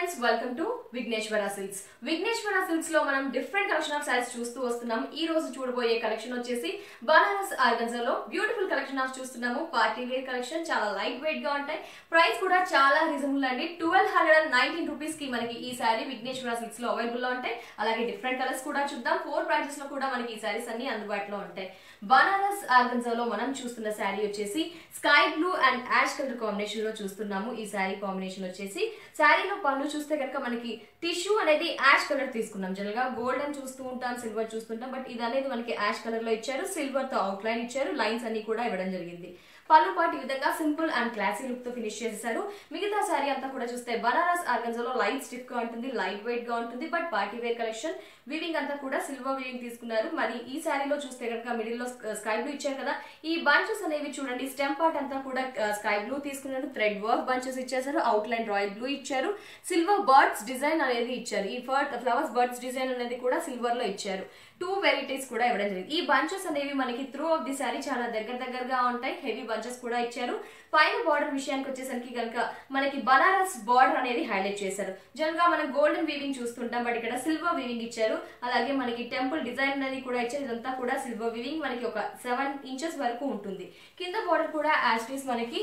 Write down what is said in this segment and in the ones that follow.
friends, welcome to Vigneshwara Silks. Vigneshwara Silks lo manam different collection of sarees chustu vastunnamu. Ee roju chudaboye collection vachesi Banaras organza lo beautiful collection of chustunnamo. Party wear collection chaala light weight ga untayi. Price kuda chaala reasonable andi. 1219 rupees ki manaki ee saree Vigneshwara Silks lo available lo untayi. Alage different colors kuda chuddam. 4 prices lo kuda manaki ee sarees anni అందుబాటులో ఉంటాయి. Banaras organza lo మనం చూస్తున్న saree వచ్చేసి sky blue and ash color combination లో చూస్తున్నాము. ఈ saree combination వచ్చేసి saree లో పళ్ళు చూస్తే కనుక మనకి టిష్యూ అనేది యాష్ కలర్ తీసుకున్నాం. జనరల్ గా గోల్డెన్ చూస్తూ ఉంటాం, సిల్వర్ చూస్తుంటాం, బట్ ఇది అనేది మనకి యాష్ కలర్ లో ఇచ్చారు. సిల్వర్ తో అవుట్ లైన్ ఇచ్చారు, లైన్స్ అన్ని కూడా ఇవ్వడం జరిగింది. పళ్ళు పాటు ఈ విధంగా సింపుల్ అండ్ క్లాసీ లుక్ తో ఫినిష్ చేశారు. మిగతా సారీ అంతా కూడా చూస్తే బనారస్ ఆర్గన్జాలో లైట్ స్టిఫ్ గా ఉంటుంది, లైట్ వెయిట్ గా ఉంటుంది, but party wear collection. Weaving అంతా కూడా సిల్వర్ వీవింగ్ తీసుకున్నారు. మరి ఈ సారీలో చూస్తే కనుక మిడిల్ లో స్కై బ్లూ ఇచ్చారు కదా, ఈ బంచెస్ అనేవి చూడండి స్టెమ్ పార్ట్ అంతా కూడా స్కై బ్లూ తీసుకున్నారు. థ్రెడ్ వర్క్ బంచెస్ ఇచ్చేసారు, అవుట్ లైన్ రాయల్ బ్లూ ఇచ్చారు, సిల్వర్ బర్డ్స్ డిజైన్ అనేది ఇచ్చారు. ఈ ఫ్లవర్స్ బర్డ్స్ డిజైన్ అనేది కూడా సిల్వర్ లో ఇచ్చారు. 2 వెరైటీస్ కూడా ఇవ్వడం జరిగింది. ఈ బంచెస్ అనేవి మనకి త్రూ ఆఫ్ ది సారీ చాలా దగ్గరగా ఉంటాయి. హెవీ బంచెస్ కూడా ఇచ్చారు. పైన బార్డర్ విషయానికి వచ్చేసరికి కనుక మనకి బనారస్ బార్డర్ అనేది హైలైట్ చేశారు. జనరల్ గా మనం గోల్డెన్ వీవింగ్ చూస్తుంటాం, బట్ ఇక్కడ సిల్వర్ వీవింగ్ ఇచ్చారు. అలాగే మనకి టెంపుల్ డిజైన్ అనేది కూడా ఇచ్చారు. ఇదంతా కూడా సిల్వర్ వీవింగ్ మనకి ఒక 7 ఇంచెస్ వరకు ఉంటుంది. కింద బార్డర్ కూడా యాజ్ ఇట్ ఈస్ మనకి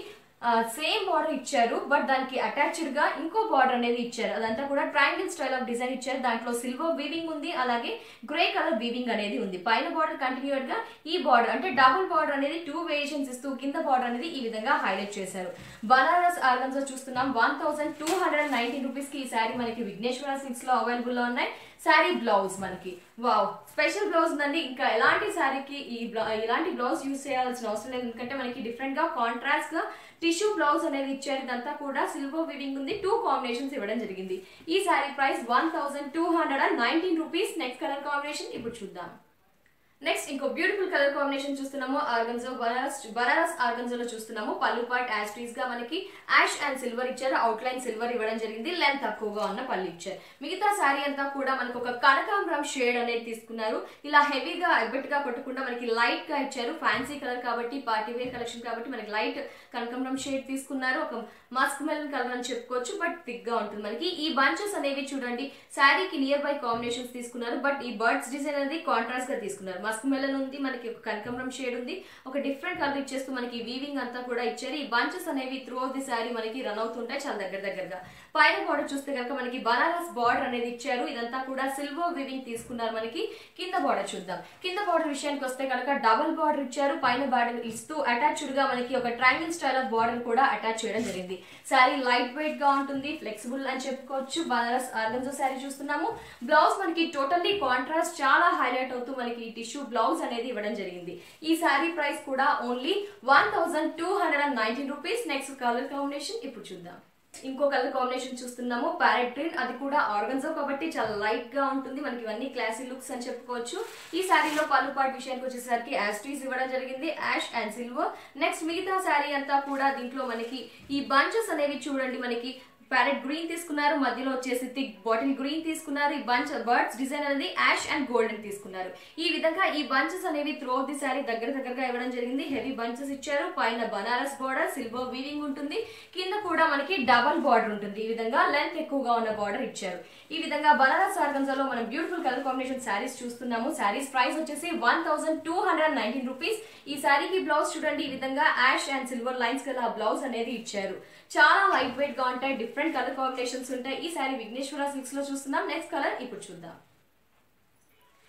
సేమ్ బార్డర్ ఇచ్చారు, బట్ దానికి అటాచ్డ్ గా ఇంకో బార్డర్ అనేది ఇచ్చారు. అదంతా కూడా ట్రయాంగిల్ స్టైల్ ఆఫ్ డిజైన్ ఇచ్చారు. దాంట్లో సిల్వర్ వీవింగ్ ఉంది, అలాగే గ్రే కలర్ వీవింగ్ అనేది ఉంది. పైన బార్డర్ కంటిన్యూడ్ గా ఈ బార్డర్ అంటే డబుల్ బార్డర్ అనేది 2 వేరియేషన్స్ ఇస్తూ కింద బార్డర్ అనేది ఈ విధంగా హైలైట్ చేశారు. బనారస్ ఆర్గన్జా చూస్తున్నాం. 1219 రూపీస్ కి ఈ సారీ మనకి విఘ్నేశ్వర సిల్క్స్ లో అవైలబుల్ లో ఉన్నాయి. సారీ బ్లౌజ్ మనకి వావ్ స్పెషల్ బ్లౌజ్ ఉందండి. ఇంకా ఎలాంటి సారీకి ఇలాంటి బ్లౌజ్ యూజ్ చేయాల్సిన అవసరం లేదు, ఎందుకంటే మనకి డిఫరెంట్ గా కాంట్రాస్ట్ గా టిష్యూ బ్లౌజ్ అనేది ఇచ్చారు. ఇదంతా కూడా సిల్వర్ వీవింగ్ ఉంది. 2 కాంబినేషన్స్ ఇవ్వడం జరిగింది. ఈ sorry price 1219 rupees. Next colour combination ఇప్పుడు చూద్దాం. నెక్స్ట్ ఇంకో బ్యూటిఫుల్ కలర్ కాంబినేషన్ చూస్తున్నాము. ఆర్గన్జా బనారస్ ఆర్గన్జాలో చూస్తున్నాము. పళ్ళు పార్ట్ యాజ్ టీస్ గా మనకి యాష్ అండ్ సిల్వర్ ఇచ్చారు. అవుట్ లైన్ సిల్వర్ ఇవ్వడం జరిగింది. లెంత్ తక్కువగా ఉన్న పళ్ళు ఇచ్చారు. మిగతా సారీ అంతా కూడా మనకు ఒక కనకాంబరం షేడ్ అనేది తీసుకున్నారు. ఇలా హెవీగా ఎబ్బెట్ గా కొట్టకుండా మనకి లైట్ గా ఇచ్చారు. ఫ్యాన్సీ కలర్ కాబట్టి, పార్టీ వేర్ కలెక్షన్ కాబట్టి మనకి లైట్ కనకాంబరం షేడ్ తీసుకున్నారు. ఒక మస్క్ మెలన్ కలర్ అని చెప్పుకోవచ్చు, బట్ థిక్ గా ఉంటుంది. మనకి ఈ బంచెస్ అనేవి చూడండి శారీకి నియర్ బై కాంబినేషన్స్ తీసుకున్నారు, బట్ ఈ బర్డ్స్ డిజైన్ అనేది కాంట్రాస్ట్ గా తీసుకున్నారు. మస్క్ మెలన్ ఉంది, మనకి ఒక కనకాంబరం షేడ్ ఉంది, ఒక డిఫరెంట్ కలర్ ఇచ్చేస్తూ మనకి వీవింగ్ అంతా కూడా ఇచ్చారు. ఈ బంచెస్ అనేవి త్రూ ఆఫ్ ది సారీ మనకి రన్ అవుతుంటాయి చాలా దగ్గరగా. పైన బార్డర్ చూస్తే కనుక మనకి బనారస్ బార్డర్ అనేది ఇచ్చారు. ఇదంతా కూడా సిల్వర్ వీవింగ్ తీసుకున్నారు. మనకి కింద బార్డర్ చూద్దాం. కింద బార్డర్ విషయానికి వస్తే కనుక డబుల్ బార్డర్ ఇచ్చారు. పైన బార్డర్ ఇస్తూ అటాచ్డ్ గా మనకి ఒక ట్రయాంగిల్ స్టైల్ ఆఫ్ బార్డర్ కూడా అటాచ్ చేయడం జరిగింది. సారీ లైట్ వెయిట్ గా ఉంటుంది, ఫ్లెక్సిబుల్ అని చెప్పుకోవచ్చు. బనారస్ ఆర్గన్జా సారీ చూస్తున్నాము. బ్లౌజ్ మనకి టోటల్లీ కాంట్రాస్ట్ చాలా హైలైట్ అవుతూ మనకి టిష్యూ బ్లౌజ్ అనేది ఇవ్వడం జరిగింది. ఈ సారీ ప్రైస్ కూడా only 1219 rupees. Next colour combination ఇప్పుడు చూద్దాం. ఇంకో కలర్ కాంబినేషన్ చూస్తున్నాము. ప్యారెట్ గ్రీన్, అది కూడా ఆర్గన్జా కాబట్టి చాలా లైట్ గా ఉంటుంది. మనకి ఇవన్నీ క్లాసీ లుక్స్ అని చెప్పుకోవచ్చు. ఈ సారీలో పళ్ళు పాటు విషయానికి వచ్చేసరికి యాస్టీస్ ఇవ్వడం జరిగింది, యాష్ అండ్ సిల్వర్. నెక్స్ట్ మిగతా సారీ అంతా కూడా దీంట్లో మనకి ఈ బంచెస్ అనేవి చూడండి మనకి ప్యారెట్ గ్రీన్ తీసుకున్నారు, మధ్యలో వచ్చేసి థిక్ బాటిల్ గ్రీన్ తీసుకున్నారు. ఈ బంచ్ బర్డ్స్ డిజైన్ అనేది యాష్ అండ్ గోల్డెన్ తీసుకున్నారు. ఈ విధంగా ఈ బంచెస్ అనేవి త్రూ ఆఫ్ ది సారీ దగ్గరగా ఇవ్వడం జరిగింది. హెవీ బంచెస్ ఇచ్చారు. పైన బనారస్ బార్డర్ సిల్వర్ వీవింగ్ ఉంటుంది, కింద కూడా మనకి డబల్ బార్డర్ ఉంటుంది. ఈ విధంగా లెంత్ ఎక్కువగా ఉన్న బార్డర్ ఇచ్చారు. ఈ విధంగా బనారస్ ఆర్గన్జాలో మనం బ్యూటిఫుల్ కలర్ కాంబినేషన్ శారీస్ చూస్తున్నాము. శారీస్ ప్రైస్ వచ్చేసి 1219 రూపీస్. ఈ శారీకి బ్లౌజ్ చూడండి ఈ విధంగా యాష్ అండ్ సిల్వర్ లైన్స్ గల బ్లౌజ్ అనేది ఇచ్చారు. చాలా లైట్ వెయిట్ గా ఉంటాయి, డిఫరెంట్ కలర్ కాంబినేషన్స్ ఉంటాయి. ఈ సారీ విఘ్నేశ్వర సిల్క్స్ లో చూస్తున్నాం. నెక్స్ట్ కలర్ ఇప్పుడు చూద్దాం.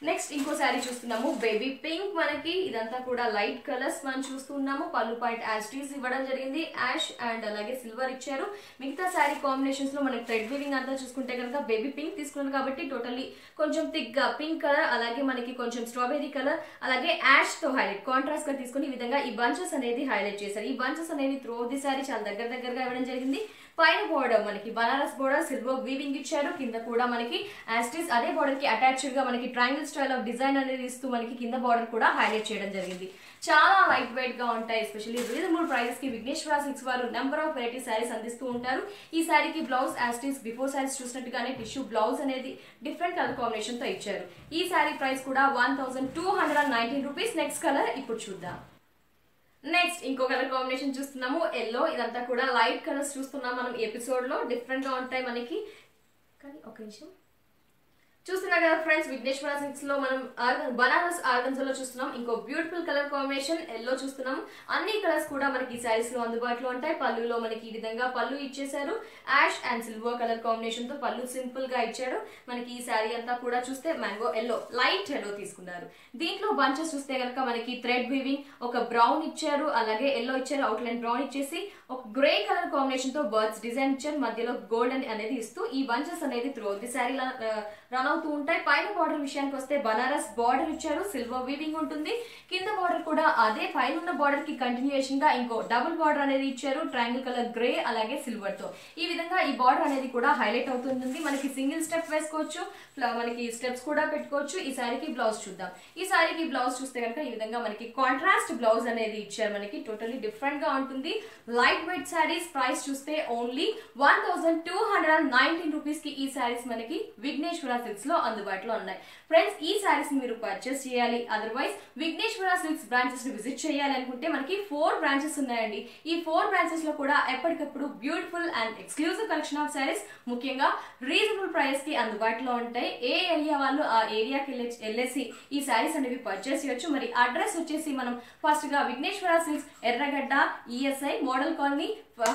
నెక్స్ట్ ఇంకో శారీ చూస్తున్నాము. బేబీ పింక్, మనకి ఇదంతా కూడా లైట్ కలర్స్ మనం చూస్తున్నాము. పళ్ళు పాయింట్ యాస్టీస్ ఇవ్వడం జరిగింది, యాష్ అండ్ అలాగే సిల్వర్ ఇచ్చారు. మిగతా శారీ కాంబినేషన్స్ లో మనకి థ్రెడ్ వీవింగ్ అంతా చూసుకుంటే కనుక బేబీ పింక్ తీసుకున్నాం కాబట్టి టోటల్లీ కొంచెం థిక్ గా పింక్ కలర్, అలాగే మనకి కొంచెం స్ట్రాబెరీ కలర్, అలాగే యాష్ తో హైలైట్ కాంట్రాస్ట్ గా తీసుకుని ఈ విధంగా ఈ బంచెస్ అనేది హైలైట్ చేశారు. ఈ బంచెస్ అనేవి త్రూ ఆఫ్ ది శారీ చాలా దగ్గరగా ఇవ్వడం జరిగింది. పైన బోర్డర్ మనకి బనారస్ బోర్డర్ సిల్వర్ వీవింగ్ ఇచ్చారు. కింద కూడా మనకి యాస్టీస్ అదే బోర్డర్ కి అటాచ్డ్ గా మనకి ట్రయాంగిల్ స్టైల్ ఆఫ్ డిజైన్ అనేది ఇస్తూ మనకి కింద బార్డర్ కూడా హైలైట్ చేయడం జరిగింది. చాలా లైట్ వెయిట్ గా ఉంటాయి. ఎస్పెషల్లీ రీజనబుల్ ప్రైసెస్ కి విఘ్నేశ్వర సిల్క్స్ వారు నెంబర్ ఆఫ్ వెరైటీ సారీస్ అందిస్తూ ఉంటారు. ఈ సారీకి బ్లౌజ్ యాస్టీస్ బిఫోర్ సారీస్ చూసినట్టుగానే టిష్యూ బ్లౌజ్ అనేది డిఫరెంట్ కలర్ కాంబినేషన్ తో ఇచ్చారు. ఈ సారీ ప్రైస్ కూడా 1219 రూపీస్. నెక్స్ట్ కలర్ ఇప్పుడు చూద్దాం. నెక్స్ట్ ఇంకో కలర్ కాంబినేషన్ చూస్తున్నాము. ఎల్లో, ఇదంతా కూడా లైట్ కలర్స్ చూస్తున్నాం మనం ఎపిసోడ్ లో. డిఫరెంట్ గా ఉంటాయి మనకి. కానీ ఒక నిమిషం చూస్తున్నారు కదా ఫ్రెండ్స్, విఘ్నేశ్వర సిల్క్స్ లో మనం బనారస్ ఆర్గన్జాలో చూస్తున్నాం. ఇంకో బ్యూటిఫుల్ కలర్ కాంబినేషన్ ఎల్లో చూస్తున్నాం. అన్ని కలర్స్ కూడా మనకి ఈ సారీస్ లో అందుబాటులో ఉంటాయి. పళ్ళులో మనకి ఈ విధంగా పళ్ళు ఇచ్చేసారు. Ash and silver colour combination తో పళ్ళు సింపుల్ గా ఇచ్చారు. మనకి ఈ సారీ అంతా కూడా చూస్తే మ్యాంగో ఎల్లో, లైట్ ఎల్లో తీసుకున్నారు. దీంట్లో బంచెస్ చూస్తే కనుక మనకి థ్రెడ్ వీవింగ్, ఒక బ్రౌన్ ఇచ్చారు, అలాగే ఎల్లో ఇచ్చారు, అవుట్ లైన్ బ్రౌన్ ఇచ్చేసి ఒక గ్రే కలర్ కాంబినేషన్ తో బర్డ్స్ డిజైన్ ఇచ్చారు. మధ్యలో గోల్డెన్ అనేది ఇస్తూ ఈ బంచెస్ అనేది త్రూ ది సారీ రన్ అవుతూ ఉంటాయి. పైన బార్డర్ విషయానికి వస్తే బనారస్ బార్డర్ ఇచ్చారు, సిల్వర్ వీవింగ్ ఉంటుంది. కింద బార్డర్ కూడా అదే పైన ఉన్న బార్డర్ కి కంటిన్యూయేషన్ గా ఇంకో డబుల్ బార్డర్ అనేది ఇచ్చారు, ట్రయాంగిల్ కలర్ గ్రే అలాగే సిల్వర్ తో. ఈ విధంగా ఈ బార్డర్ అనేది కూడా హైలైట్ అవుతుంది. మనకి సింగిల్ స్టెప్ వేసుకోవచ్చు, మనకి స్టెప్స్ కూడా పెట్టుకోవచ్చు. ఈ సారీకి బ్లౌజ్ చూద్దాం. ఈ సారీకి బ్లౌజ్ చూస్తే కనుక ఈ విధంగా మనకి కాంట్రాస్ట్ బ్లౌజ్ అనేది ఇచ్చారు. మనకి టోటల్లీ డిఫరెంట్ గా ఉంటుంది. లైట్ వెయిట్ సారీస్ ప్రైస్ చూస్తే ఓన్లీ 1219 రూపీస్ కి ఈ సారీస్ మనకి విఘ్నేశ్వర సిల్క్స్ లో అందుబాటులో ఉన్నాయి. ఫ్రెండ్స్, ఈ సారీస్ మీరు పర్చేస్ చేయాలి, అదర్వైజ్ విఘ్నేశ్వర సిల్క్స్ బ్రాంచెస్ ని విజిట్ చేయాలి అనుకుంటే మనకి 4 బ్రాంచెస్ ఉన్నాయండి. ఈ 4 బ్రాంచెస్ లో కూడా ఎప్పటికప్పుడు beautiful and exclusive collection of saris ముఖ్యంగా రీజనబుల్ ప్రైస్ కి అందుబాటులో ఉంటాయి. ఏ ఏరియా వాళ్ళు ఆ ఏరియాకి వెళ్ళేసి ఈ సారీస్ అనేవి పర్చేస్ చేయొచ్చు. మరి అడ్రస్ వచ్చేసి మనం ఫస్ట్ గా విఘ్నేశ్వర సిల్క్స్ ఎర్రగడ్డ ESI model colony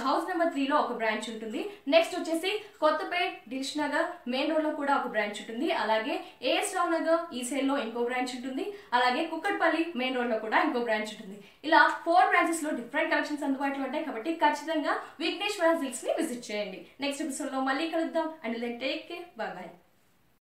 house number 3 లో ఒక బ్రాంచ్ ఉంటుంది. నెక్స్ట్ వచ్చేసి కొత్తపేట్ దిల్ష్ నగర్ మెయిన్ రోడ్ లో కూడా ఒక బ్రాంచ్ ఉంటుంది. అలాగే ఏఎస్ రావు నగర్ ఈసైల్ లో ఇంకో బ్రాంచ్ ఉంటుంది. అలాగే కుక్కట్పల్లి మెయిన్ రోడ్ లో కూడా ఇంకో బ్రాంచ్ ఉంటుంది. ఇలా 4 బ్రాంచెస్ లో డిఫరెంట్ కలెక్షన్స్ అందుబాటులో ఉంటాయి. కాబట్టి ఖచ్చితంగా విఘ్నేశ్వర సిల్క్స్ ని విజిట్ చేయండి. నెక్స్ట్ ఎపిసోడ్ లో మళ్ళీ కలుద్దాం. And take care, by by.